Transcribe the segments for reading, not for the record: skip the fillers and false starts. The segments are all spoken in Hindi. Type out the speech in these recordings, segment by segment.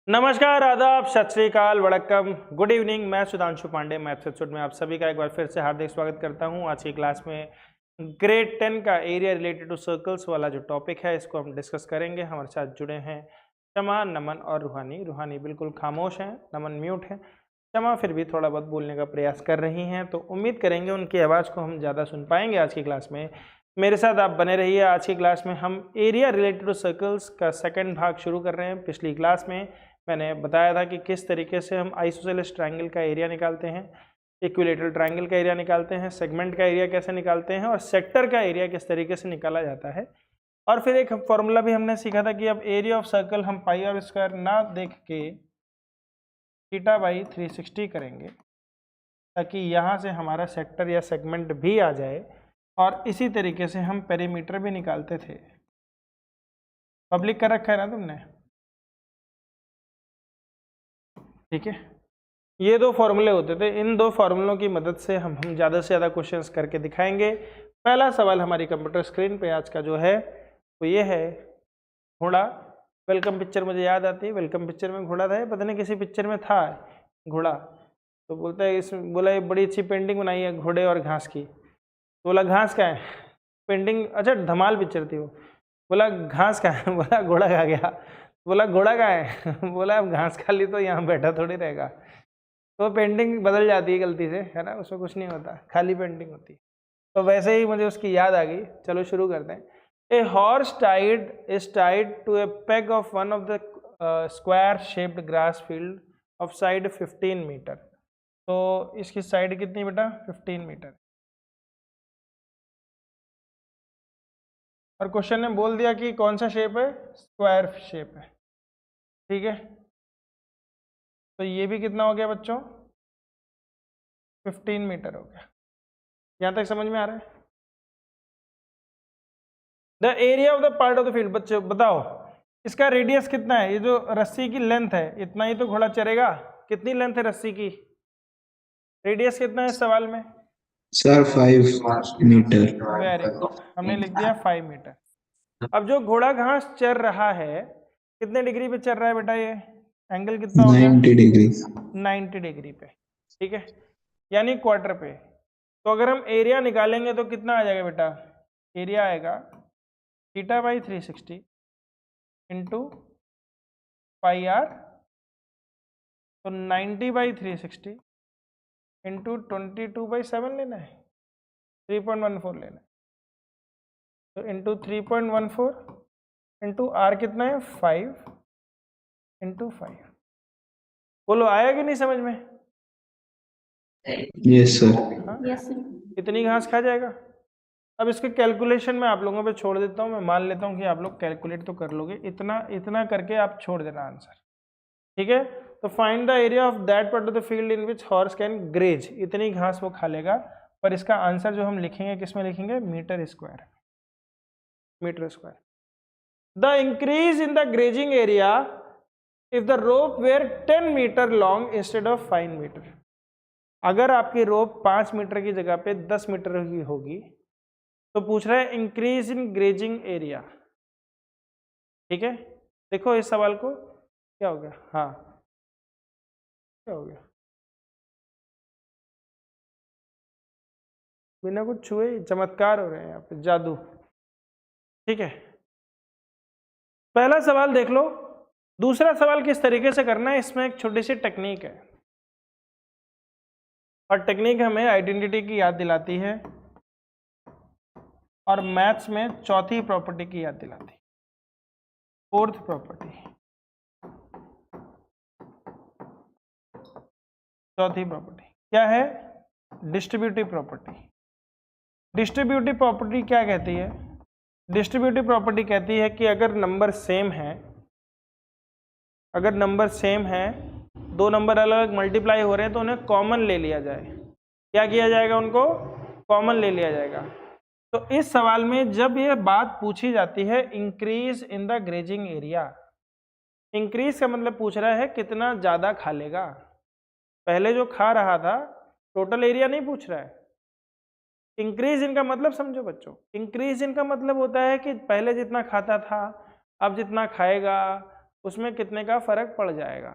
नमस्कार, आदाब, सत श्री अकाल, वड़क्कम, गुड इवनिंग। मैं सुधांशु पांडे मैथ्स इंस्टीट्यूट में आप सभी का एक बार फिर से हार्दिक स्वागत करता हूं। आज की क्लास में ग्रेड 10 का एरिया रिलेटेड टू सर्कल्स वाला जो टॉपिक है इसको हम डिस्कस करेंगे। हमारे साथ जुड़े हैं शमा, नमन और रूहानी। रूहानी बिल्कुल खामोश हैं, नमन म्यूट है, शमा फिर भी थोड़ा बहुत बोलने का प्रयास कर रही हैं, तो उम्मीद करेंगे उनकी आवाज़ को हम ज़्यादा सुन पाएंगे आज की क्लास में। मेरे साथ आप बने रहिए। आज की क्लास में हम एरिया रिलेटेड टू सर्कल्स का सेकंड भाग शुरू कर रहे हैं। पिछली क्लास में मैंने बताया था कि किस तरीके से हम आइसोसेलेस ट्रायंगल का एरिया निकालते हैं, इक्विलेटरल ट्रायंगल का एरिया निकालते हैं, सेगमेंट का एरिया कैसे निकालते हैं और सेक्टर का एरिया किस तरीके से निकाला जाता है। और फिर एक फॉर्मूला भी हमने सीखा था कि अब एरिया ऑफ सर्कल हम पाई आर स्क्वायर ना देख के थीटा बाई 360 करेंगे, ताकि यहाँ से हमारा सेक्टर या सेगमेंट भी आ जाए। और इसी तरीके से हम पेरीमीटर भी निकालते थे। पब्लिक कर रखा है ना तुमने? ठीक है, ये दो फॉर्मूले होते थे। इन दो फॉर्मूलों की मदद से हम ज़्यादा से ज़्यादा क्वेश्चंस करके दिखाएंगे। पहला सवाल हमारी कंप्यूटर स्क्रीन पे आज का जो है वो ये है, घोड़ा। वेलकम पिक्चर मुझे याद आती है, वेलकम पिक्चर में घोड़ा था, पता नहीं किसी पिक्चर में था घोड़ा। तो बोलता है बोला ये बड़ी अच्छी पेंटिंग बनाई है घोड़े और घास की। तो बोला घास का है पेंटिंग? अच्छा, धमाल पिक्चर थी वो। बोला घास का है, बोला घोड़ा खा गया। बोला घोड़ा का है बोला अब घास खा ली तो यहाँ बैठा थोड़ी रहेगा। तो पेंटिंग बदल जाती है गलती से, है ना, उसमें कुछ नहीं होता, खाली पेंटिंग होती है। तो वैसे ही मुझे उसकी याद आ गई। चलो शुरू करते हैं। A horse is tied to a peg of one of the square shaped grass field of side 15 metre. तो इसकी साइड कितनी बेटा? 15 मीटर। और क्वेश्चन ने बोल दिया कि कौन सा शेप है? स्क्वायर शेप है। ठीक है, तो ये भी कितना हो गया बच्चों? 15 मीटर हो गया। यहाँ तक समझ में आ रहा है? The area of the part of the field. बच्चों बताओ इसका रेडियस कितना है? ये जो रस्सी की लेंथ है इतना ही तो घोड़ा चलेगा। कितनी लेंथ है रस्सी की? रेडियस कितना है इस सवाल में? Sir 5 metre. वेरी गुड, हमने लिख दिया 5 मीटर। अब जो घोड़ा घास चर रहा है कितने डिग्री पे चल रहा है बेटा? ये एंगल कितना हो गया? 90 डिग्री। 90 डिग्री पे। ठीक है, यानी क्वार्टर पे। तो अगर हम एरिया निकालेंगे तो कितना आ जाएगा बेटा? एरिया आएगा theta by 360 into pi r. तो 90 बाई 360 इंटू 22/7 लेना है, 3.14 लेना है। तो इंटू 3.14 इंटू आर कितना है? 5 इंटू 5। बोलो आया कि नहीं समझ में? Yes sir. हाँ, इतनी घास खा जाएगा। अब इसके कैलकुलेशन में आप लोगों पे छोड़ देता हूँ। मैं मान लेता हूँ कि आप लोग कैलकुलेट तो कर लोगे। इतना इतना करके आप छोड़ देना आंसर। ठीक है, तो find the area of that part of the field in which horse can graze. इतनी घास वो खा लेगा। पर इसका आंसर जो हम लिखेंगे किस में लिखेंगे? Metre square. Metre square. The increase in the grazing area if the rope were 10 metre long instead of 5 metre. अगर आपकी रोप 5 मीटर की जगह पे 10 मीटर की होगी तो पूछ रहा है इंक्रीज इन ग्रेजिंग एरिया। ठीक है, देखो इस सवाल को। क्या हो गया? हाँ, क्या हो गया? बिना कुछ छुए चमत्कार हो रहे हैं यहाँ पे, जादू। ठीक है, पहला सवाल देख लो। दूसरा सवाल किस तरीके से करना है, इसमें एक छोटी सी टेक्निक है। और टेक्निक हमें आइडेंटिटी की याद दिलाती है और मैथ्स में चौथी प्रॉपर्टी की याद दिलाती है। फोर्थ प्रॉपर्टी, चौथी प्रॉपर्टी क्या है? Distributive property. डिस्ट्रीब्यूटिव प्रॉपर्टी क्या कहती है? डिस्ट्रीब्यूटिव प्रॉपर्टी कहती है कि अगर नंबर सेम है, अगर नंबर सेम है, दो नंबर अलग अलग मल्टीप्लाई हो रहे हैं तो उन्हें कॉमन ले लिया जाए। क्या किया जाएगा? उनको कॉमन ले लिया जाएगा। तो इस सवाल में जब यह बात पूछी जाती है increase in the grazing area, increase का मतलब पूछ रहा है कितना ज्यादा खा लेगा। पहले जो खा रहा था टोटल एरिया नहीं पूछ रहा है। इंक्रीज इनका मतलब समझो बच्चों, इंक्रीज इनका मतलब होता है कि पहले जितना खाता था अब जितना खाएगा उसमें कितने का फर्क पड़ जाएगा।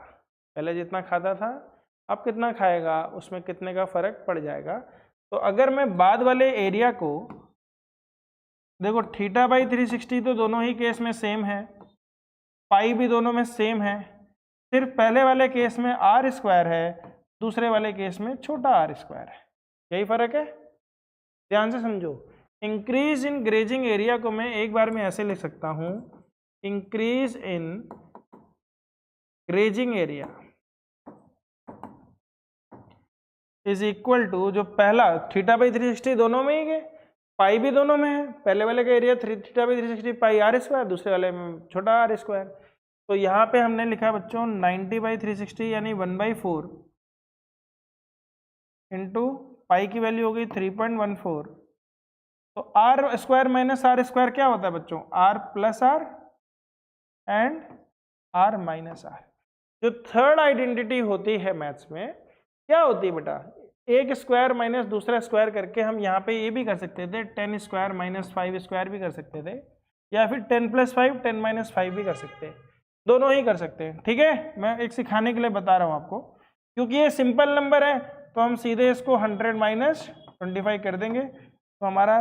पहले जितना खाता था अब कितना खाएगा, उसमें कितने का फर्क पड़ जाएगा। तो अगर मैं बाद वाले एरिया को देखो, थीटा बाई 360 तो दोनों ही केस में सेम है, पाई भी दोनों में सेम है, सिर्फ पहले वाले केस में आर स्क्वायर है, दूसरे वाले केस में छोटा आर स्क्वायर है, यही फर्क है। ध्यान से समझो। इंक्रीज इन ग्रेजिंग एरिया को मैं एक बार में ऐसे लिख सकता हूं, increase in grazing area is equal to, जो पहला थीटा बाई 360 दोनों में ही है, पाई भी दोनों में है, पहले वाले का area theta by 360 pi r square, दूसरे वाले में छोटा आर स्क्वायर। तो यहाँ पे हमने लिखा बच्चों 90 बाई 360 यानी 1/4 इंटू पाई की वैल्यू हो गई 3.14। तो r square minus r square क्या होता है बच्चों, r plus r and r minus r. जो थर्ड आइडेंटिटी होती है मैथ्स में क्या होती है बेटा, एक स्क्वायर माइनस दूसरा स्क्वायर करके हम यहाँ पे ये भी कर सकते थे 10 स्क्वायर माइनस 5 स्क्वायर भी कर सकते थे, या फिर 10 + 5 10 - 5 भी कर सकते हैं, दोनों ही कर सकते हैं। ठीक है, मैं एक सिखाने के लिए बता रहा हूँ आपको, क्योंकि ये सिंपल नंबर है तो हम सीधे इसको 100 - 25 कर देंगे, तो हमारा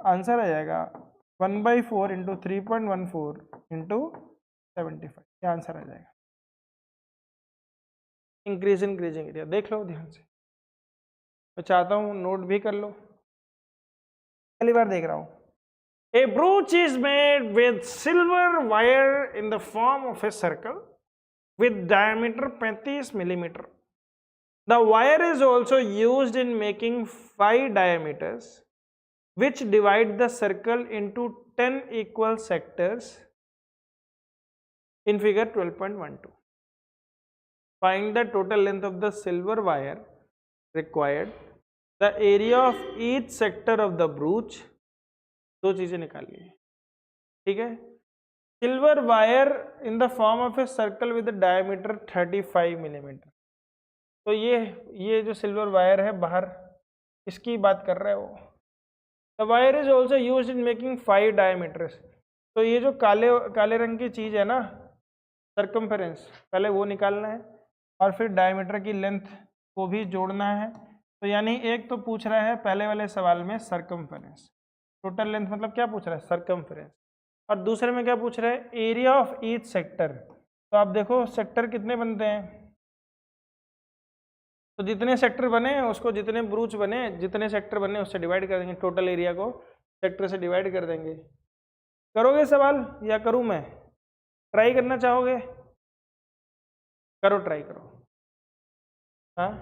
आंसर आ जाएगा 1/4 इंटू 3.14 इंटू 75, ये आंसर आ जाएगा। इंक्रीज इन ग्रेजिंग एरिया देख लो ध्यान से, मैं चाहता हूँ नोट भी कर लो, पहली बार देख रहा हूँ। A brooch is made with silver wire in the form of a circle with diameter 35 millimeter. The wire is also used in making 5 diameters which divide the circle into 10 equal sectors in figure 12.12. Find the total length of the silver wire required, the area of each sector of the brooch। दो चीजें निकालिए, ठीक है। Silver wire in the form of a circle with diameter 35 millimetre. तो ये जो सिल्वर वायर है बाहर, इसकी बात कर रहा है वो। The wire is also use in making 5 diameters. तो ये जो काले रंग की चीज है ना, सर्कमफेरेंस, पहले वो निकालना है और फिर डायमीटर की लेंथ को भी जोड़ना है। तो यानी एक तो पूछ रहा है पहले वाले सवाल में सर्कमफेरेंस, टोटल लेंथ मतलब क्या पूछ रहा है, सर्कमफेरेंस, और दूसरे में क्या पूछ रहा है, एरिया ऑफ ईच सेक्टर। तो आप देखो सेक्टर कितने बनते हैं, तो जितने सेक्टर बने उसको, जितने ब्रूच बने, जितने सेक्टर बने उससे डिवाइड कर देंगे, टोटल एरिया को सेक्टर से डिवाइड कर देंगे। करोगे सवाल या करूँ मैं, ट्राई करना चाहोगे, करो ट्राई करो। हाँ,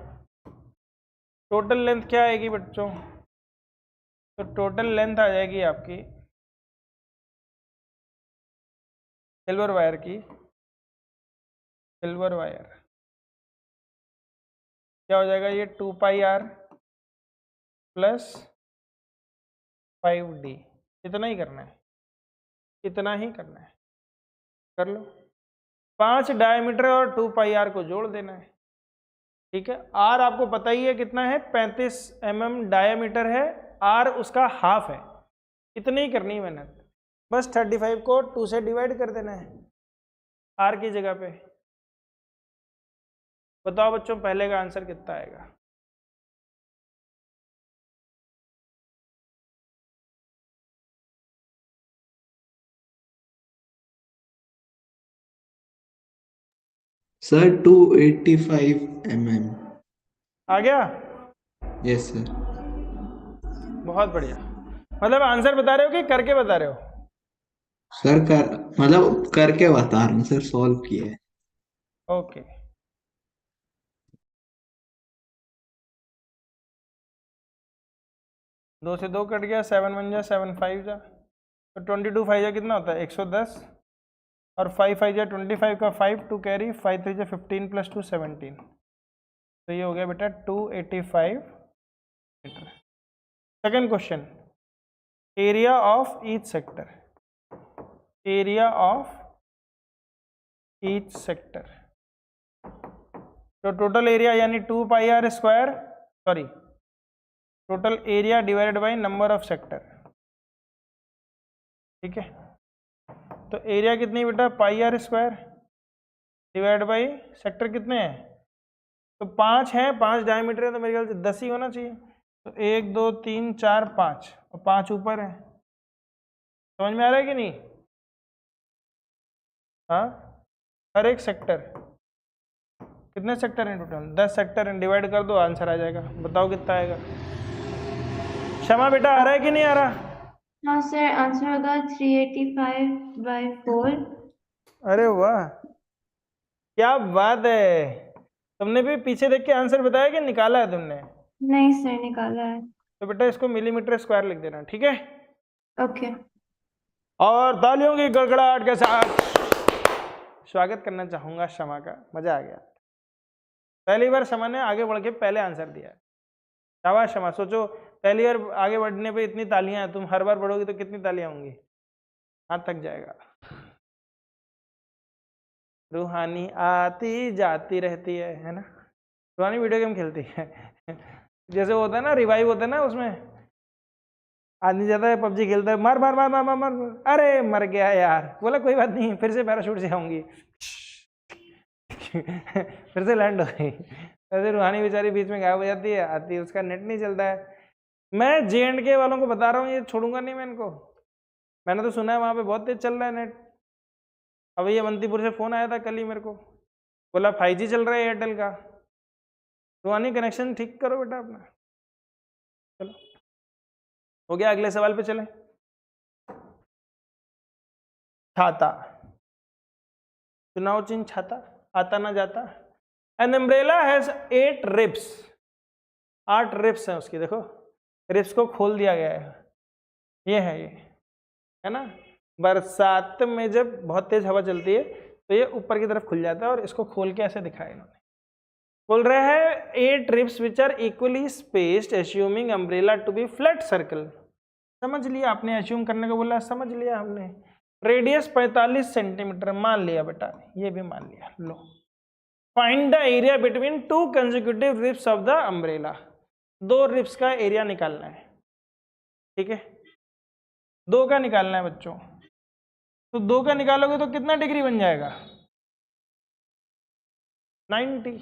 टोटल लेंथ क्या आएगी बच्चों, तो टोटल लेंथ आ जाएगी आपकी सिल्वर वायर की, सिल्वर वायर क्या हो जाएगा, ये 2πr प्लस 5d, इतना ही करना है, इतना ही करना है, कर लो। 5 डायमीटर और 2πr को जोड़ देना है, ठीक है। r आपको पता ही है कितना है, 35 mm डायमीटर है, r उसका हाफ है, इतनी ही करनी है मेहनत, बस 35 को 2 से डिवाइड कर देना है r की जगह पे। बताओ बच्चों पहले का आंसर कितना आएगा, सर 285 mm। आ गया, यस सर। बहुत बढ़िया। मतलब आंसर बता रहे हो कि करके बता रहे हो, सर कर मतलब करके बता रहा हूँ सर, सॉल्व किया है। ओके। दो से दो कट गया, 7 1 जा 7 5 जा, तो 22 5 जा कितना होता है 110, और 5 5 जा 25 का 5 2 कैरी, 5 3 जा 15 + 2 17, तो ये हो गया बेटा 285 metre. Second question, area of each sector, area of each sector, तो टोटल एरिया यानी 2πr square, sorry total area divided by number of sector, ठीक है। तो एरिया कितनी बेटा πr square, divide by sector कितने हैं, तो 5 हैं, 5 डायमीटर है तो मेरे ख्याल से 10 ही होना चाहिए। तो 1 2 3 4 5 और 5 ऊपर है। समझ में आ रहा है कि नहीं? हाँ, हर एक सेक्टर, कितने सेक्टर हैं टोटल? 10 सेक्टर हैं, डिवाइड कर दो, आंसर आ जाएगा। बताओ कितना आएगा। क्षमा बेटा, आ रहा है कि नहीं आ रहा? हाँ सर, आंसर होगा 385/4। अरे वाह, क्या बात है। तुमने भी पीछे देख के आंसर बताया कि निकाला है तुमने? नहीं सर, निकाला है। तो बेटा इसको मिलीमीटर स्क्वायर लिख देना, ठीक है? ओके। और तालियों की गड़गड़ाहट के साथ स्वागत करना चाहूंगा क्षमा का। मजा आ गया, पहली बार क्षमा ने आगे बढ़ के पहले आंसर दिया है। शाबाश क्षमा। सोचो पहली बार आगे बढ़ने पे इतनी तालियां हैं, तुम हर बार बढ़ोगी तो कितनी तालियां होंगी? हाथ थक जाएगा। रूहानी आती जाती रहती है ना? रूहानी वीडियो गेम खेलती है जैसे होता है ना, रिवाइव होता है ना, उसमें आदमी जाता है पबजी खेलता है, मार मार मार मार मार मार, अरे मर गया यार, बोला कोई बात नहीं, फिर से पैराशूट से आऊंगी फिर से लैंड हो गई। ऐसे रूहानी बेचारी बीच में गायब हो जाती है, आती है, उसका नेट नहीं चलता है। मैं J&K वालों को बता रहा हूँ, ये छोड़ूंगा नहीं मैं इनको। मैंने तो सुना है वहां पे बहुत तेज चल रहा है नेट। अब ये अवंतीपुर से फोन आया था कल ही मेरे को, बोला 5G चल रहा है एयरटेल का। रूहानी कनेक्शन ठीक करो बेटा अपना। चलो हो गया, अगले सवाल पे चले। छाता, चुनाव चिन्ह छाता, आता ना जाता। An umbrella has 8 ribs, 8 ribs हैं उसकी। देखो रिब्स को खोल दिया गया है, ये है ना। बरसात में जब बहुत तेज हवा चलती है तो ये ऊपर की तरफ खुल जाता है, और इसको खोल के ऐसे दिखाया इन्होंने। बोल रहे हैं 8 ribs which are equally spaced assuming umbrella to be flat circle. समझ लिया आपने, एज्यूम करने को बोला, समझ लिया हमने। रेडियस 45 सेंटीमीटर मान लिया बेटा, ये भी मान लिया। लो, find the area between 2 consecutive ribs of the umbrella. 2 ribs का एरिया निकालना है, ठीक है? 2 का निकालना है बच्चों। तो 2 का निकालोगे तो कितना डिग्री बन जाएगा? 90।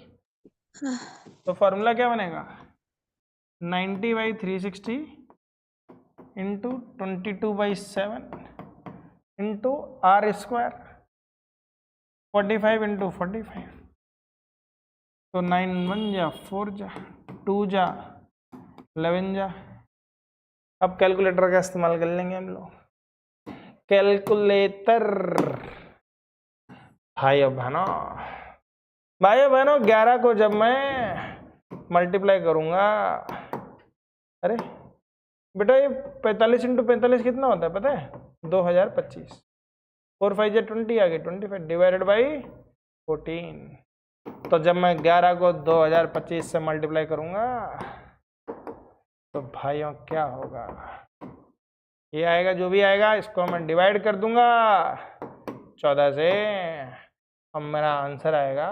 तो फॉर्मूला क्या बनेगा? 90/360 into 22/7 into r square, 45 into 45। तो 9 1 जा 4 जा 2 जा 11 जा। अब कैलकुलेटर का इस्तेमाल कर लेंगे हम लोग। कैलकुलेटर भाइयों बहनों 11 को जब मैं मल्टीप्लाई करूंगा, अरे बेटा ये 45 इंटू 45 कितना होता है पता है? 2025। 4 5 जा 20 आ गई, 25 डिवाइडेड बाई 14। तो जब मैं 11 को 2025 से मल्टीप्लाई करूंगा तो भाइयों क्या होगा? ये आएगा, जो भी आएगा इसको मैं डिवाइड कर दूंगा 14 से, अब मेरा आंसर आएगा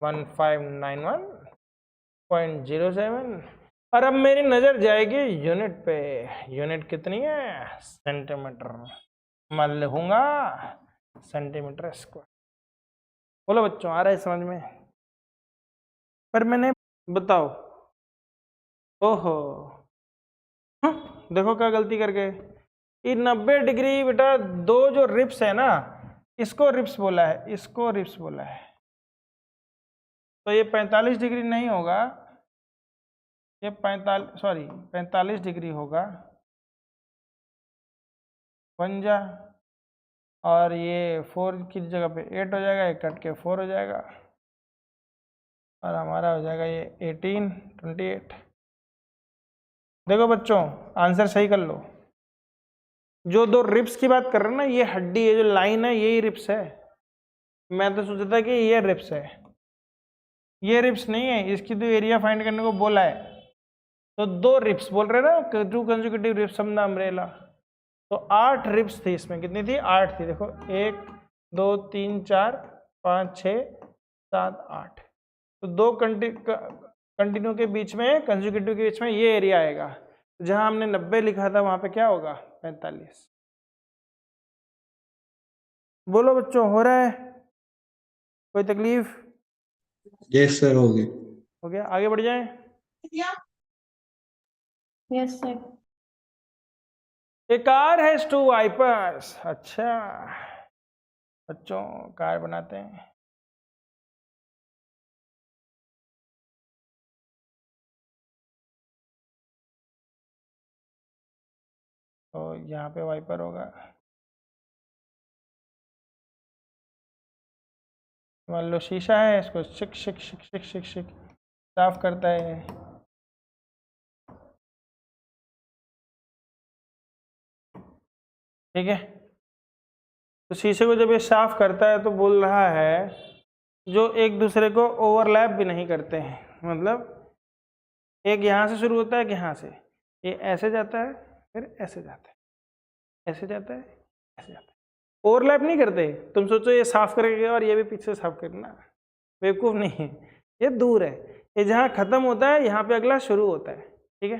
1591.07। और अब मेरी नजर जाएगी यूनिट पे। यूनिट कितनी है? सेंटीमीटर। मैं लिखूंगा सेंटीमीटर स्क्वायर। बोलो बच्चों, आ रहा है समझ में? पर मैंने, बताओ, ओहो देखो क्या गलती कर गए। ये 90 डिग्री बेटा, 2 जो रिप्स है ना, इसको रिप्स बोला है, इसको रिप्स बोला है। तो ये 45 डिग्री नहीं होगा, ये 45 डिग्री होगा 1 जा, और ये 4 की जगह पे 8 हो जाएगा, ये कट के 4 हो जाएगा, और हमारा हो जाएगा ये 18 28। देखो बच्चों, आंसर सही कर लो। जो 2 रिप्स की बात कर रहे हैं ना, ये हड्डी, ये जो लाइन है यही रिप्स है। मैं तो सोचा था कि ये रिप्स है, ये रिप्स नहीं है। इसकी तो एरिया फाइंड करने को बोला है, तो 2 रिप्स बोल रहे ना, 2 consecutive ribs of the umbrella. तो 8 रिप्स थी इसमें, कितनी थी? 8 थी। देखो 1 2 3 4 5 6 7 8। तो 2 कंटिन्यू के बीच में, कंसेक्यूटिव के बीच में ये एरिया आएगा। जहां हमने 90 लिखा था वहां पे क्या होगा? 45। बोलो बच्चों, हो रहा है? कोई तकलीफ? यस सर, हो गए। हो गया, आगे बढ़ जाएं। Yes, sir. A car has 2 wipers. अच्छा बच्चों, कार बनाते हैं। तो यहाँ पे वाइपर होगा। मान लो शीशा है, इसको शिक शिक शिक शिक शिक शिक साफ करता है। ठीक है, तो शीशे को जब ये साफ करता है तो बोल रहा है जो एक दूसरे को ओवरलैप भी नहीं करते हैं। मतलब एक यहाँ से शुरू होता है, एक यहाँ से, ये ऐसे जाता है, फिर ऐसे जाता है, ऐसे जाता है, ऐसे जाता है, ओवरलैप नहीं करते। तुम सोचो ये साफ करेंगे और ये भी पीछे साफ करना, बेवकूफ़ नहीं है, ये दूर है। ये जहाँ खत्म होता है यहाँ पे अगला शुरू होता है। ठीक है,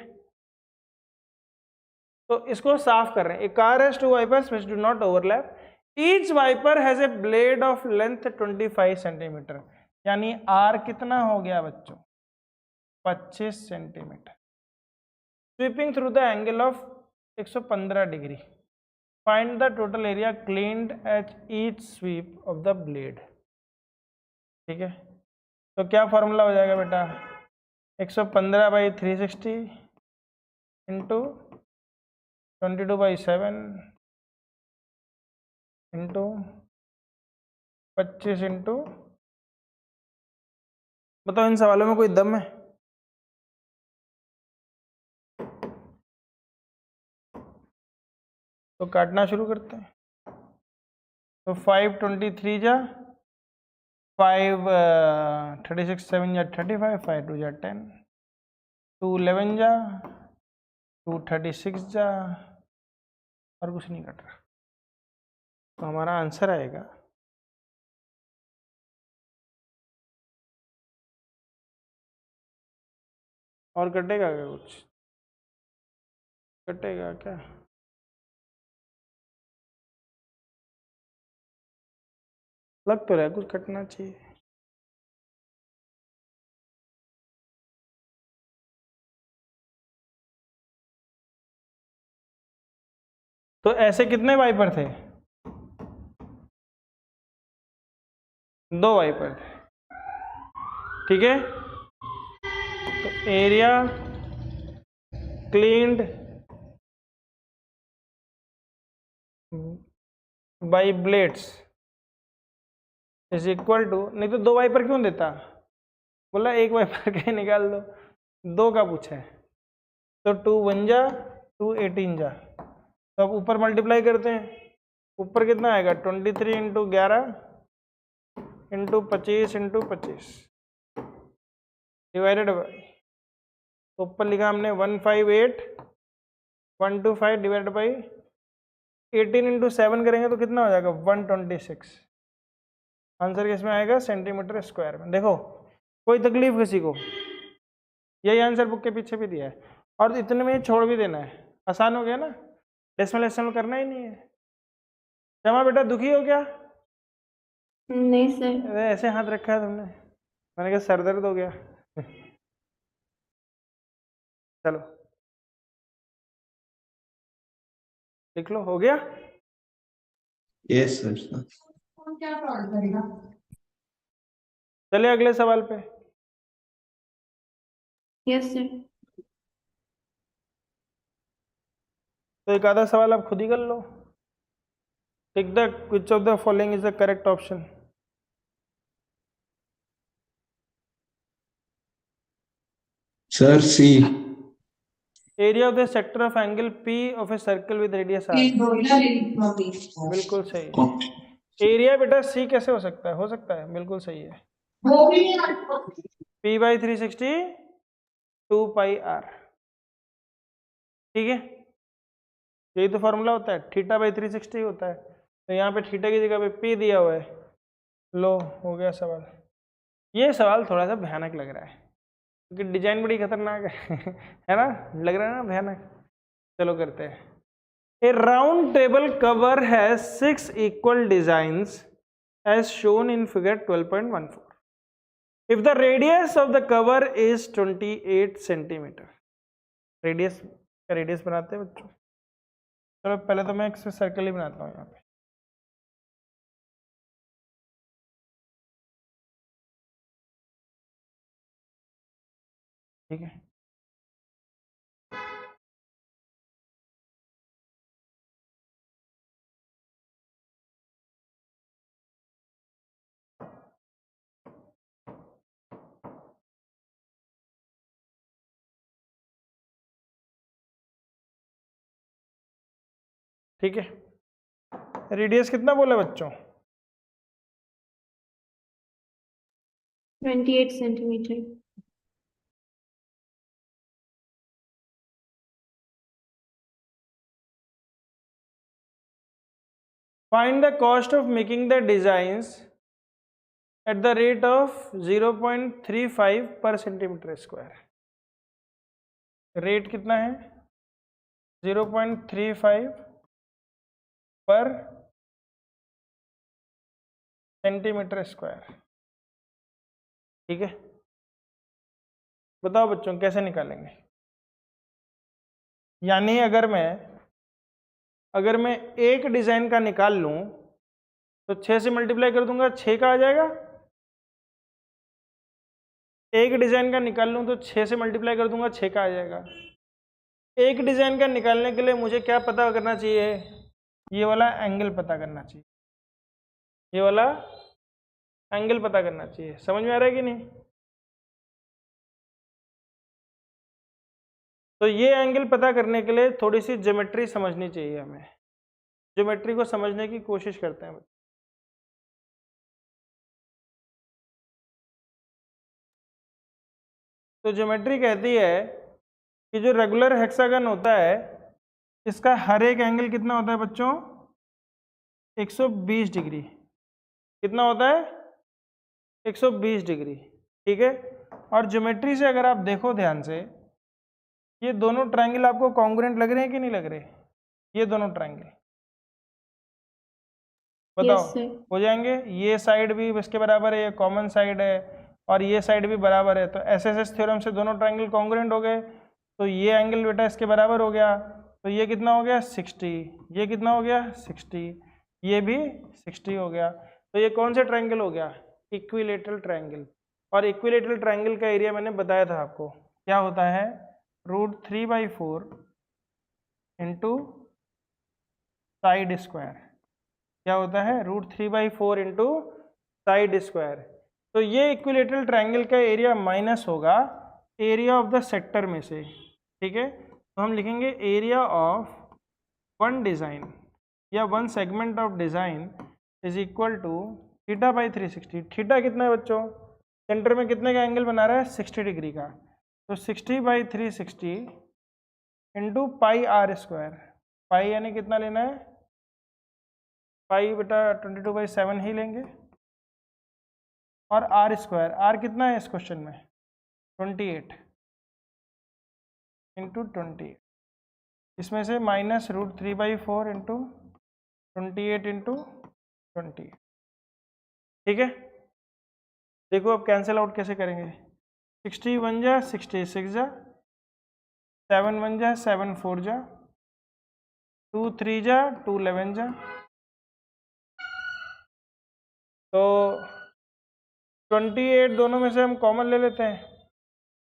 तो इसको साफ कर रहे हैं। A car has 2 wipers which do not overlap, each wiper has a blade of length 25 centimetre. यानी आर कितना हो गया बच्चों? 25 centimetre. Sweeping through the angle of 115 degree. Find the total area cleaned at each sweep of the blade. ठीक है, तो क्या फॉर्मूला हो जाएगा बेटा? 115/360 इंटू 22/7 इंटू 25 इंटू, बताओ इन सवालों में कोई दम है? तो काटना शुरू करते हैं। तो 523 जा 5 36 7 जा 35, 5 2 जा 10, 2 11 जा 2 36 जा, और कुछ नहीं कट रहा। तो हमारा आंसर आएगा और कटेगा क्या? कुछ कटेगा क्या? लग तो रहा है कुछ कटना चाहिए। तो ऐसे कितने वाइपर थे? 2 वाइपर थे। ठीक है, तो area cleaned by blades is equal to, नहीं तो 2 वाइपर क्यों देता? बोला एक वाइपर के निकाल दो, 2 का पूछा है। तो 2 1 जा 2 18 जा, तो अब ऊपर मल्टीप्लाई करते हैं। ऊपर कितना आएगा? 23 into 11 into 25 into 25 divided by, तो ऊपर लिखा हमने 158 125 डिवाइडेड बाई 18 इंटू 7 करेंगे तो कितना हो जाएगा? 126। आंसर किसमें आएगा? सेंटीमीटर स्क्वायर में। देखो कोई तकलीफ किसी को? यही आंसर बुक के पीछे भी दिया है, और इतने में छोड़ भी देना है। आसान हो गया ना, डेसिमल डेसिमल करना ही नहीं है। जमा बेटा दुखी हो क्या? नहीं सर। अरे ऐसे हाथ रखा है तुमने, मैंने कहा सर दर्द हो गया। चलो लिख लो, हो गया। Yes sir. चलिए अगले सवाल पे। Yes, sir. तो एक आधा सवाल आप खुद ही कर लो। Tick the which of the following is the correct option. Sir C. Area of the sector of angle P of a circle with radius R. बिल्कुल सही है। एरिया बेटा सी कैसे हो सकता है? हो सकता है, बिल्कुल सही है। P/360 2πr। ठीक है, यही तो फॉर्मूला होता है, θ/360 होता है। तो यहाँ पे थीटा की जगह पे P दिया हुआ है। लो हो गया सवाल। ये सवाल थोड़ा सा भयानक लग रहा है क्योंकि डिजाइन बड़ी खतरनाक है है ना? लग रहा है ना भयानक? चलो करते हैं। A round table cover has 6 equal designs as shown in figure 12.14. If the radius of the cover is 28 centimeter, radius बनाते हैं बच्चों। चलो पहले तो मैं एक सर्कल ही बनाता हूँ यहाँ पे। ठीक है, ठीक है। रेडियस कितना बोला बच्चों? 28 centimeter. Find the cost of making the designs at the rate of 0.35 per centimeter square. Rate कितना है? 0.35 पर सेंटीमीटर स्क्वायर। ठीक है, बताओ बच्चों कैसे निकालेंगे? यानी अगर मैं एक डिजाइन का निकाल लूं तो 6 से मल्टीप्लाई कर दूंगा, 6 का आ जाएगा। एक डिजाइन का निकाल लूं तो 6 से मल्टीप्लाई कर दूंगा, 6 का आ जाएगा। एक डिजाइन का निकालने के लिए मुझे क्या पता करना चाहिए? ये वाला एंगल पता करना चाहिए, ये वाला एंगल पता करना चाहिए। समझ में आ रहा है कि नहीं? तो ये एंगल पता करने के लिए थोड़ी सी ज्योमेट्री समझनी चाहिए हमें। ज्योमेट्री को समझने की कोशिश करते हैं। तो ज्योमेट्री कहती है कि जो रेगुलर हेक्सागन होता है इसका हर एक एंगल कितना होता है बच्चों? 120 डिग्री। कितना होता है? 120 डिग्री। ठीक है, और ज्योमेट्री से अगर आप देखो ध्यान से, ये दोनों ट्रायंगल आपको कॉन्ग्रुएंट लग रहे हैं कि नहीं लग रहे? ये दोनों ट्रायंगल बताओ। Yes, sir. हो जाएंगे। ये साइड भी इसके बराबर है, ये कॉमन साइड है, और ये साइड भी बराबर है। तो एसएसएस थ्योरम से दोनों ट्रायंगल कॉन्ग्रुएंट हो गए। तो ये एंगल बेटा इसके बराबर हो गया। तो ये कितना हो गया? 60। ये कितना हो गया? 60। ये भी 60 हो गया। तो ये कौन सा ट्रायंगल हो गया? Equilateral triangle. और इक्विलेटरल ट्रायंगल का एरिया मैंने बताया था आपको क्या होता है? √3/4 इंटू साइड स्क्वायर। क्या होता है? √3/4 इंटू साइड स्क्वायर। तो ये इक्विलेटरल ट्रायंगल का एरिया माइनस होगा एरिया ऑफ द सेक्टर में से। ठीक है, तो हम लिखेंगे एरिया ऑफ वन डिज़ाइन या one segment of design is equal to θ/360। Theta कितना है बच्चों? सेंटर में कितने का एंगल बना रहा है? 60 डिग्री का। तो 60/360 इंटू πr²। पाई यानी कितना लेना है? पाई बेटा 22/7 ही लेंगे। और r², आर कितना है इस क्वेश्चन में? 28 इंटू 28। इसमें से माइनस √3/4 इंटू 28 इंटू 28। ठीक है, देखो अब कैंसिल आउट कैसे करेंगे? 60 1 जा 66 जा, 7 1 जा 7 4 जा, 2 3 जा 2 11 जा। तो 28 दोनों में से हम कॉमन ले लेते हैं।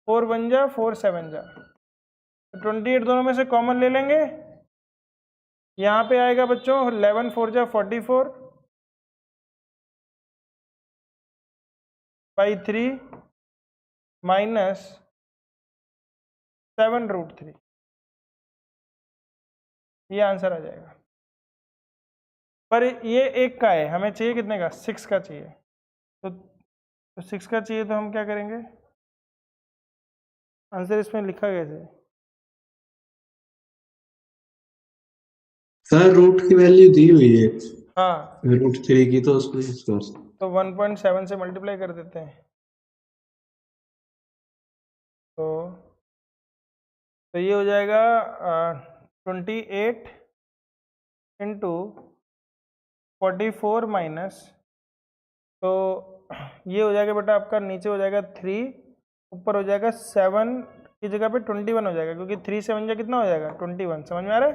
4 1 जा 4 7 जा। तो 28 दोनों में से कॉमन ले लेंगे। यहाँ पे आएगा बच्चों 11 4 जा 44 बाई 3 माइनस 7√3। ये आंसर आ जाएगा। पर ये एक का है, हमें चाहिए कितने का? 6 का चाहिए। तो 6 का चाहिए तो हम क्या करेंगे? आंसर इसमें लिखा कैसे? सर रूट की वैल्यू दी हुई है, हाँ, √3 की, तो उसको यूज कर सकते। तो 1.7 से मल्टीप्लाई कर देते हैं। तो ये हो जाएगा 28 इंटू 44 माइनस तो ये हो जाएगा बेटा आपका, नीचे हो जाएगा 3, ऊपर हो जाएगा 7 की जगह पे 21 हो जाएगा, क्योंकि 3 7 जा कितना हो जाएगा 21। समझ में आ रहा है?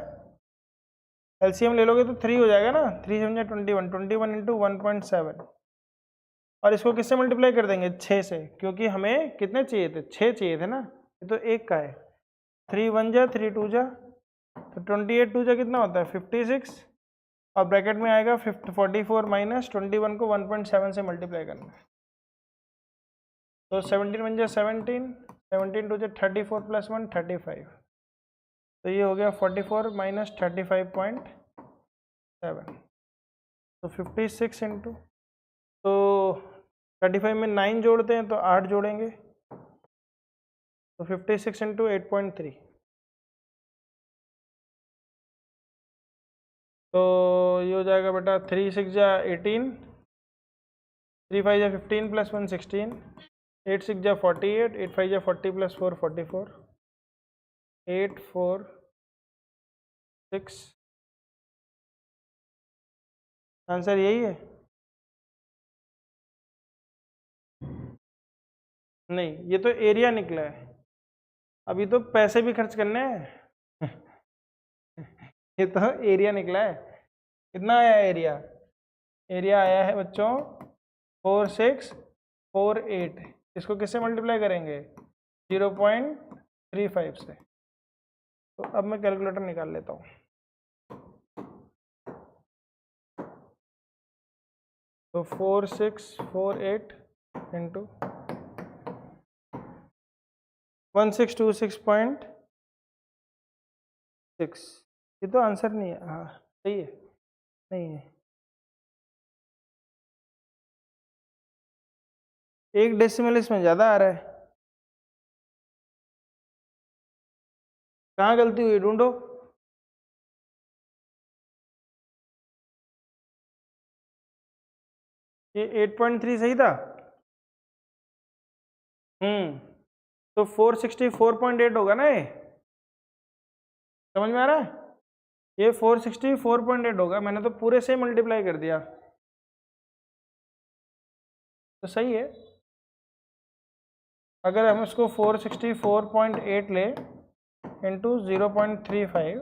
एलसीएम ले लोगे तो 3 हो जाएगा ना, 3 7 जा 21, 21 इंटू 1.7, और इसको किससे मल्टीप्लाई कर देंगे 6 से, क्योंकि हमें कितने चाहिए थे 6 चाहिए थे ना, ये तो 1 का है। 3 1 जा 3 2 जा, तो 28 2 जा कितना होता है 56, और ब्रैकेट में आएगा 44 माइनस 21 को 1.7 से मल्टीप्लाई करना है, तो 17 1 जा 17, 17 2 जा 34 प्लस 1 35, तो ये हो गया 44 माइनस 35.7, तो 56 इंटू, तो 35 में 9 जोड़ते हैं तो 8 जोड़ेंगे, तो 56 इंटू 8.3, तो ये हो जाएगा बेटा 3 6 जा 18, 3 5 जा 15 प्लस 1 16, 8 6 जा 48, 8 5 जा 40 प्लस 4 44, 8 4 6, आंसर यही है? नहीं, ये तो एरिया निकला है, अभी तो पैसे भी खर्च करने हैं। ये तो एरिया निकला है। कितना आया एरिया? एरिया आया है बच्चों 4648, इसको किससे मल्टीप्लाई करेंगे 0.35 से। तो अब मैं कैलकुलेटर निकाल लेता हूँ। तो 4648 इंटू 1626.6, ये तो आंसर नहीं है। हाँ सही है, नहीं है, एक डेसिमल इसमें ज़्यादा आ रहा है, कहाँ गलती हुई ढूंढो। ये 8.3 सही था। तो 464.8 होगा ना, ये समझ में आ रहा है? ये 464.8 होगा, मैंने तो पूरे से मल्टीप्लाई कर दिया, तो सही है। अगर हम इसको 464.8 ले इंटू 0.35,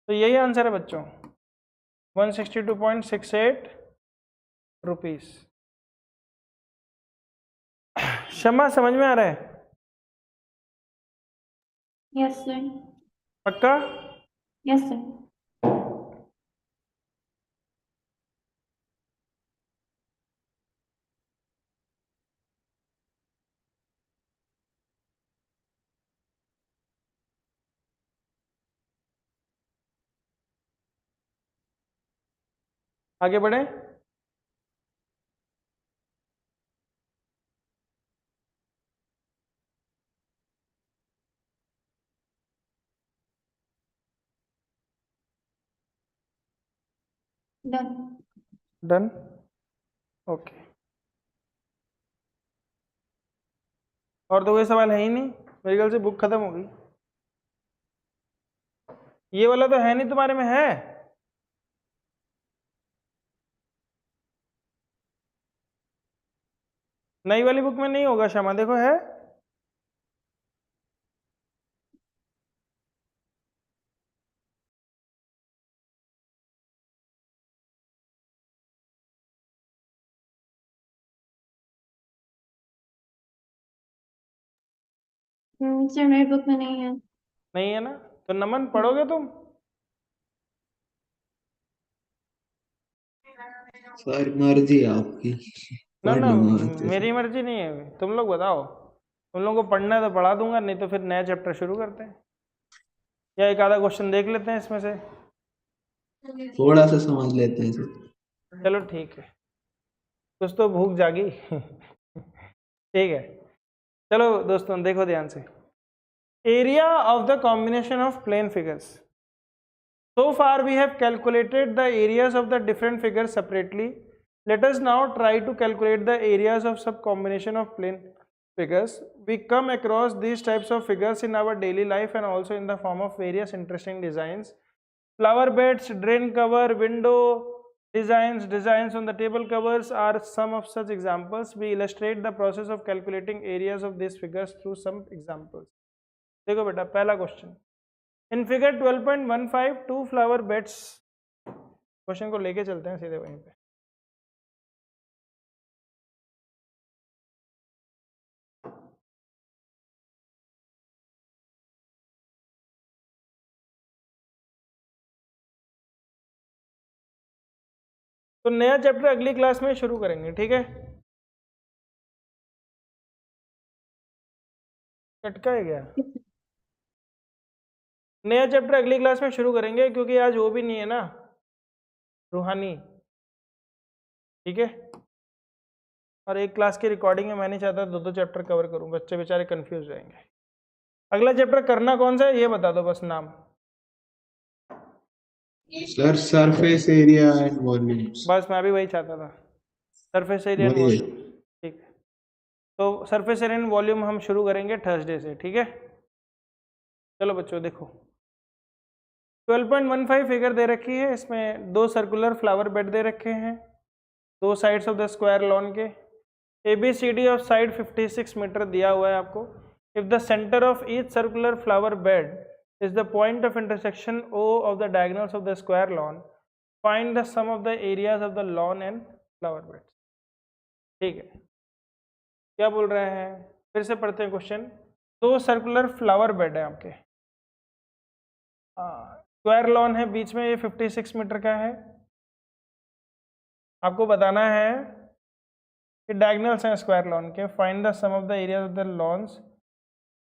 तो यही आंसर है बच्चों, 162.68 रुपीस। शमा समझ में आ रहा है? Yes sir. पक्का? Yes sir. आगे बढ़े। डन। Done, okay. और तो कोई सवाल है ही नहीं, मेरे ख्याल से बुक खत्म हो गई। ये वाला तो है नहीं तुम्हारे में, है? नई वाली बुक में नहीं होगा शमा, देखो है। सर मेरी बुक में नहीं है। नहीं है ना, तो नमन पढ़ोगे तुम? सर मर्जी है आपकी, ना पढ़ ना, लूंगा अच्छे से। मेरी मर्जी नहीं है, तुम लोग बताओ। तुम लोगों को पढ़ना है तो पढ़ा दूंगा, नहीं तो फिर नया चैप्टर शुरू करते हैं, या एक आधा क्वेश्चन देख लेते हैं इसमें से। थोड़ा सा समझ लेते हैं सर। चलो ठीक है, कुछ तो भूख जागी। ठीक है, चलो दोस्तों देखो ध्यान से। Area of the combination of plane figures. So far we have calculated the areas of the different figures separately. Let us now try to calculate the areas of some combination of plane figures. We come across these types of figures in our daily life and also in the form of various interesting designs. Flower beds, drain cover, window, Designs on the table covers are some of such examples. We illustrate the process of calculating areas of these figures through some examples. देखो बेटा पहला question, in figure 12.15 2 flower beds, question को लेके चलते हैं सीधे वहीं पे। तो नया चैप्टर अगली क्लास में शुरू करेंगे, ठीक है? कटका है क्या? नया चैप्टर अगली क्लास में शुरू करेंगे क्योंकि आज वो भी नहीं है ना, रूहानी, ठीक है? और एक क्लास की रिकॉर्डिंग में मैं नहीं चाहता दो चैप्टर कवर करूं, बच्चे बेचारे कंफ्यूज जाएंगे। अगला चैप्टर करना कौन सा है ये बता दो बस नाम। Sir surface area and volumes. बस मैं भी वही चाहता था, सरफेस एरिया एंड वॉल्यूम, ठीक है? तो सरफेस एरिया एंड वॉल्यूम हम शुरू करेंगे थर्सडे से, ठीक है? चलो बच्चों देखो, 12.15 फिगर दे रखी है, इसमें दो सर्कुलर फ्लावर बेड दे रखे हैं, दो sides of the square lawn के, ABCD ऑफ साइड 56 मीटर दिया हुआ है आपको। If the centre of each circular flower bed is the point of intersection O of the diagonals of the square lawn, find the sum of the areas of the lawn and flower bed. ठीक है, क्या बोल रहे हैं, फिर से पढ़ते हैं क्वेश्चन। दो सर्कुलर फ्लावर बेड है आपके, स्क्वायर लॉन है बीच में, ये 56 मीटर का है। आपको बताना है कि डायगोनल्स हैं स्क्वायर लॉन के, find the sum of the area of the lawns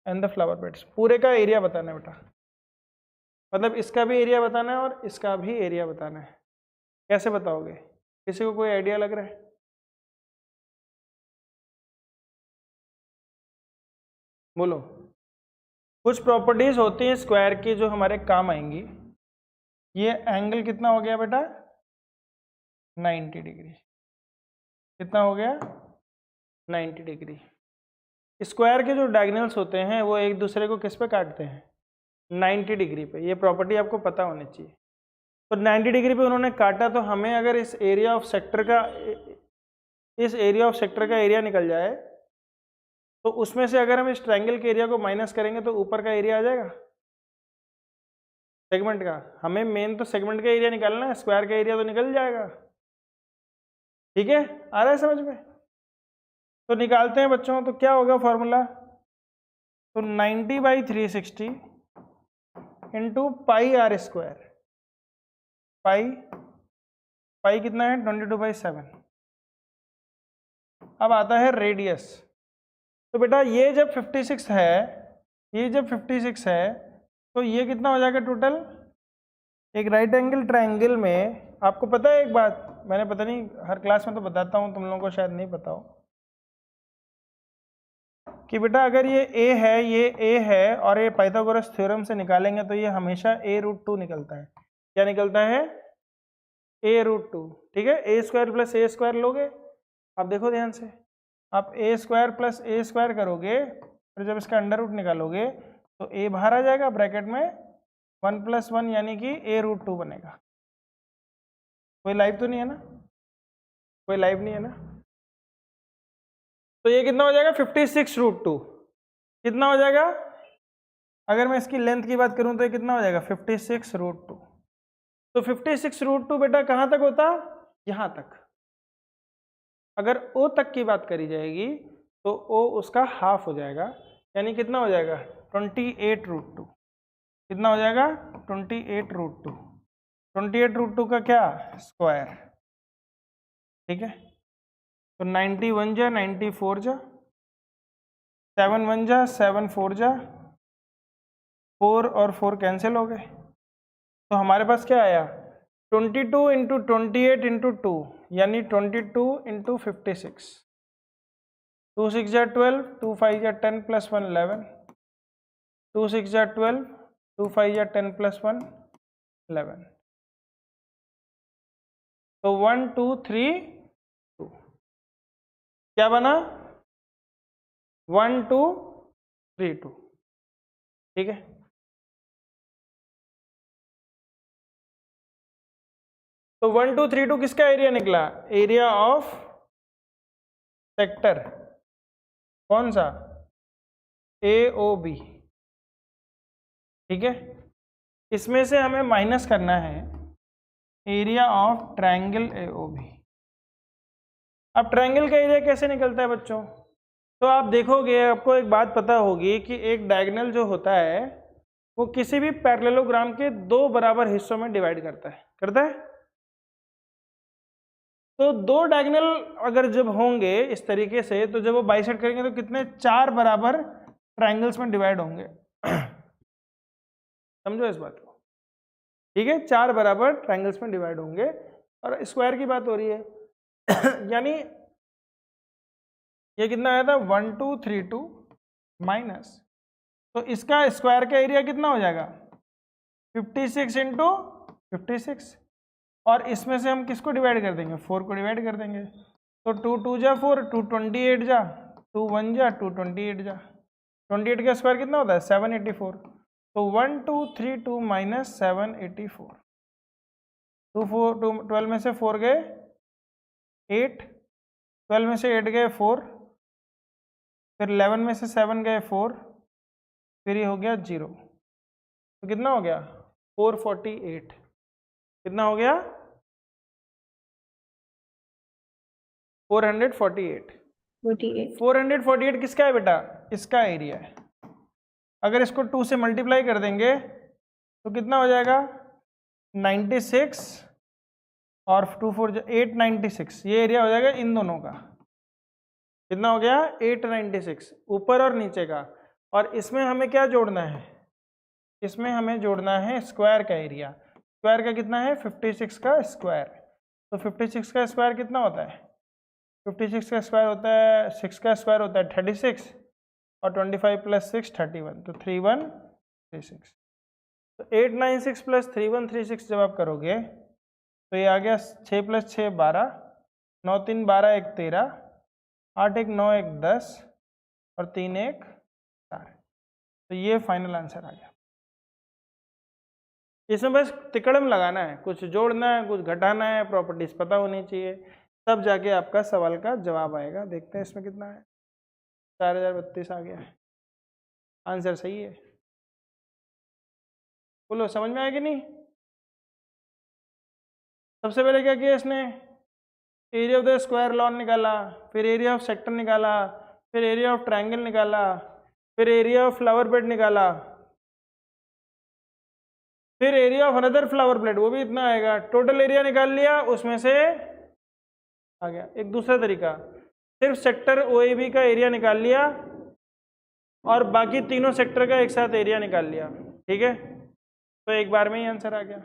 and the flower beds. पूरे का एरिया बताना है बेटा, मतलब इसका भी एरिया बताना है और इसका भी एरिया बताना है। कैसे बताओगे, किसी को कोई आइडिया लग रहा है? बोलो। कुछ प्रॉपर्टीज होती हैं स्क्वायर की जो हमारे काम आएंगी। ये एंगल कितना हो गया बेटा, 90 डिग्री। कितना हो गया, 90 डिग्री। स्क्वायर के जो डायगोनल्स होते हैं वो एक दूसरे को किस पे काटते हैं, 90 डिग्री पे। ये प्रॉपर्टी आपको पता होनी चाहिए। तो 90 डिग्री पे उन्होंने काटा, तो हमें अगर इस एरिया ऑफ सेक्टर का एरिया निकल जाए, तो उसमें से अगर हम इस ट्रायंगल के एरिया को माइनस करेंगे तो ऊपर का एरिया आ जाएगा सेगमेंट का। हमें मेन तो सेगमेंट का एरिया निकालना है, स्क्वायर का एरिया तो निकल जाएगा। ठीक है, आ रहा है समझ में? तो निकालते हैं बच्चों, तो क्या होगा फॉर्मूला, तो 90/360 इंटू पाई आर स्क्वायर। पाई कितना है, 22/7। अब आता है रेडियस। तो बेटा ये जब 56 है, तो ये कितना हो जाएगा टोटल। एक राइट एंगल ट्रायंगल में आपको पता है एक बात, मैंने पता नहीं हर क्लास में तो बताता हूँ, तुम लोगों को शायद नहीं पता हो, कि बेटा अगर ये A है और ये पाइथागोरस थ्योरम से निकालेंगे तो ये हमेशा A√2 निकलता है। क्या निकलता है, A√2। ठीक है, A² + A² लोगे, आप देखो ध्यान से, आप A² + A² करोगे, फिर जब इसका अंडर रूट निकालोगे तो A बाहर आ जाएगा, ब्रैकेट में 1 + 1 यानी कि A√2 बनेगा। कोई लाइव तो नहीं है ना, कोई लाइव नहीं है ना? तो ये कितना हो जाएगा, 56√2। कितना हो जाएगा, अगर मैं इसकी लेंथ की बात करूं तो ये कितना हो जाएगा, 56√2। तो 56√2 बेटा कहाँ तक होता, यहाँ तक। अगर O तक की बात करी जाएगी तो O उसका हाफ हो जाएगा, यानी कितना हो जाएगा, 28√2। कितना हो जाएगा, 28√2। 28√2 का क्या, स्क्वायर। ठीक है, तो 91 जा 94 जा, 7 1 जा 7 4 जा, 4 और 4 कैंसिल हो गए। तो हमारे पास क्या आया, 22 × 28 × 2 यानी 22 × 56। 2 6 जा 12, 2 5 जा 10 + 1 11, 2 6 जा 12, 2 5 जा 10 + 1 11। तो 1 2 3 2 क्या बना, 1 2 3 2। ठीक है, तो 1 2 3 2 किसका एरिया निकला? एरिया ऑफ सेक्टर कौन सा? AOB। ठीक है, इसमें से हमें माइनस करना है एरिया ऑफ ट्रायंगल AOB। अब ट्रायंगल का एरिया कैसे निकलता है बच्चों? तो आप देखोगे, आपको एक बात पता होगी कि एक डायगोनल जो होता है वो किसी भी पैरेललोग्राम के 2 बराबर हिस्सों में डिवाइड करता है। तो 2 डायगोनल अगर जब होंगे इस तरीके से, तो जब वो बाइसेक्ट करेंगे तो कितने? 4 बराबर ट्रायंगल्स में डिवाइड होंगे। समझो इस बात को, ठीक है? 4 बराबर ट्रायंगल्स में डिवाइड होंगे और स्क्वायर की बात हो रही है। यानी ये कितना आया था? 1 2 3 2 माइनस, तो इसका स्क्वायर का एरिया कितना हो जाएगा? 56 इंटू 56, और इसमें से हम किसको डिवाइड कर देंगे? 4 को डिवाइड कर देंगे। तो 2 2 जा 4, 2 28 जा, 2 1 जा, 2 28 जा, 28 का स्क्वायर कितना होता है? 784। तो 1 2 3 2 माइनस 784। 12 में से 4 गए 8, 12 में से 8 गए 4, फिर 11 में से 7 गए 4, फिर ये हो गया 0। तो कितना हो गया? 448। कितना हो गया? 448। 48। 448 किसका है बेटा? इसका एरिया है। अगर इसको 2 से मल्टीप्लाई कर देंगे तो कितना हो जाएगा? 96 और 2 4 896, ये एरिया हो जाएगा इन दोनों का। कितना हो गया? 896, ऊपर और नीचे का। और इसमें हमें क्या जोड़ना है? इसमें हमें जोड़ना है स्क्वायर का एरिया। स्क्वायर का कितना है? 56 का स्क्वायर। तो 56 का स्क्वायर कितना होता है? 56 का स्क्वायर होता है, 6 का स्क्वायर होता है 36, और 25 प्लस 6 31, तो 3136। तो 896 प्लस 3136 जब आप करोगे तो ये आ गया 6 प्लस 6 12, 9 3 12 1 13, 8 1 9 1 10, और 3 1 4। तो ये फाइनल आंसर आ गया। इसमें बस तिकड़म लगाना है, कुछ जोड़ना है, कुछ घटाना है, प्रॉपर्टीज पता होनी चाहिए, तब जाके आपका सवाल का जवाब आएगा। देखते हैं इसमें कितना है। 4032 आ गया है, आंसर सही है। बोलो समझ में आया कि नहीं? सबसे पहले क्या किया इसने? Area of the square lawn निकाला, फिर एरिया ऑफ सेक्टर निकाला, फिर एरिया ऑफ ट्रायंगल निकाला, फिर एरिया ऑफ फ्लावर बेड निकाला, फिर area of another flower plate, वो भी इतना आएगा। टोटल एरिया निकाल लिया, उसमें से आ गया। एक दूसरा तरीका, सिर्फ सेक्टर OAB का एरिया निकाल लिया और बाकी तीनों सेक्टर का एक साथ एरिया निकाल लिया। ठीक है, तो एक बार में ही आंसर आ गया।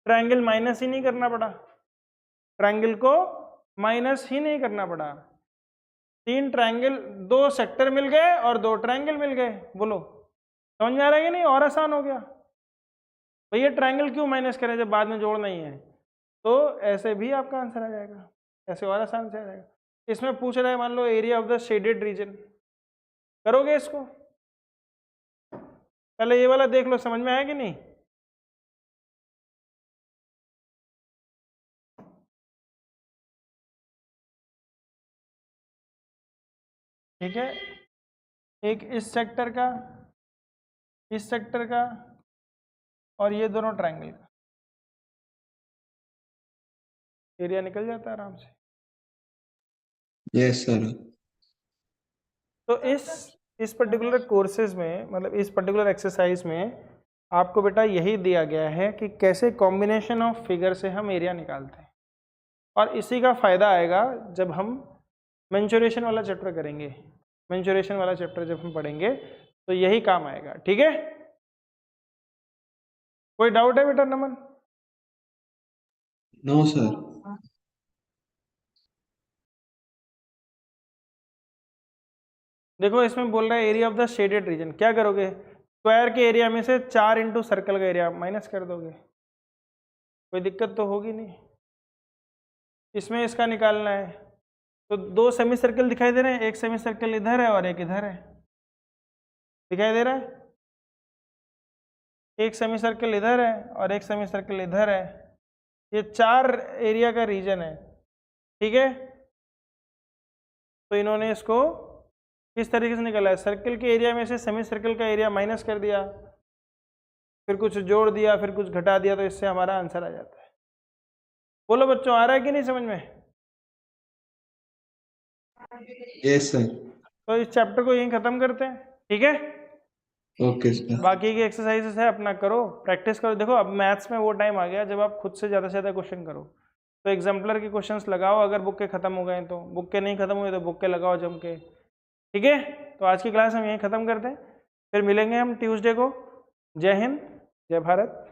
ट्रायंगल माइनस ही नहीं करना पड़ा, ट्रायंगल को माइनस ही नहीं करना पड़ा। 3 ट्रायंगल, 2 सेक्टर मिल गए और 2 ट्रायंगल मिल गए। बोलो समझ में आ रहा है कि नहीं? और आसान हो गया। भैया ट्रायंगल क्यों माइनस करें जब बाद में जोड़ नहीं है? तो ऐसे भी आपका आंसर आ जाएगा, ऐसे और आसान से आ जाएगा। इसमें पूछ रहा है मान लो area of the shaded region, करोगे इसको? पहले ये वाला देख लो, समझ में आया कि नहीं? ठीक है, एक इस सेक्टर का, इस सेक्टर का, और ये दोनों ट्रायंगल का एरिया निकल जाता है आराम से। Yes sir. तो इस पर्टिकुलर कोर्सेज में, मतलब इस पर्टिकुलर एक्सरसाइज में आपको बेटा यही दिया गया है कि कैसे कॉम्बिनेशन ऑफ फिगर से हम एरिया निकालते हैं, और इसी का फायदा आएगा जब हम मेंसुरेशन वाला चैप्टर करेंगे। मेंसुरेशन वाला चैप्टर जब हम पढ़ेंगे तो यही काम आएगा। ठीक है, कोई डाउट है बेटा नमन? No sir. देखो इसमें बोल रहा है area of the shaded reason, क्या करोगे? स्क्वायर के एरिया में से 4 इंटू सर्कल का एरिया माइनस कर दोगे, कोई दिक्कत तो होगी नहीं। इसमें इसका निकालना है, तो 2 सेमी सर्कल दिखाई दे रहे हैं, एक सेमी सर्कल इधर है और एक इधर है, दिखाई दे रहा है? एक सेमी सर्कल इधर है और एक सेमी सर्कल इधर है। ये 4 एरिया का रीजन है, ठीक है। तो इन्होंने इसको किस तरीके से निकाला है, सर्कल के एरिया में से सेमी सर्कल का एरिया माइनस कर दिया, फिर कुछ जोड़ दिया, फिर कुछ घटा दिया, तो इससे हमारा आंसर आ जाता है। बोलो बच्चों, आ रहा है कि नहीं समझ में? Yes sir. तो इस चैप्टर को यहीं खत्म करते हैं, ठीक है। Okay sir. बाकी की एक्सरसाइजेस है अपना करो, प्रैक्टिस करो। देखो अब मैथ्स में वो टाइम आ गया जब आप खुद से ज़्यादा से ज़्यादा क्वेश्चन करो। तो एग्जाम्पलर के क्वेश्चंस लगाओ, अगर बुक के खत्म हो गए तो, बुक के नहीं खत्म हुए तो बुक के लगाओ जम के, ठीक है। तो आज की क्लास हम यहीं खत्म करते हैं, फिर मिलेंगे हम ट्यूसडे को। जय हिंद, जय भारत।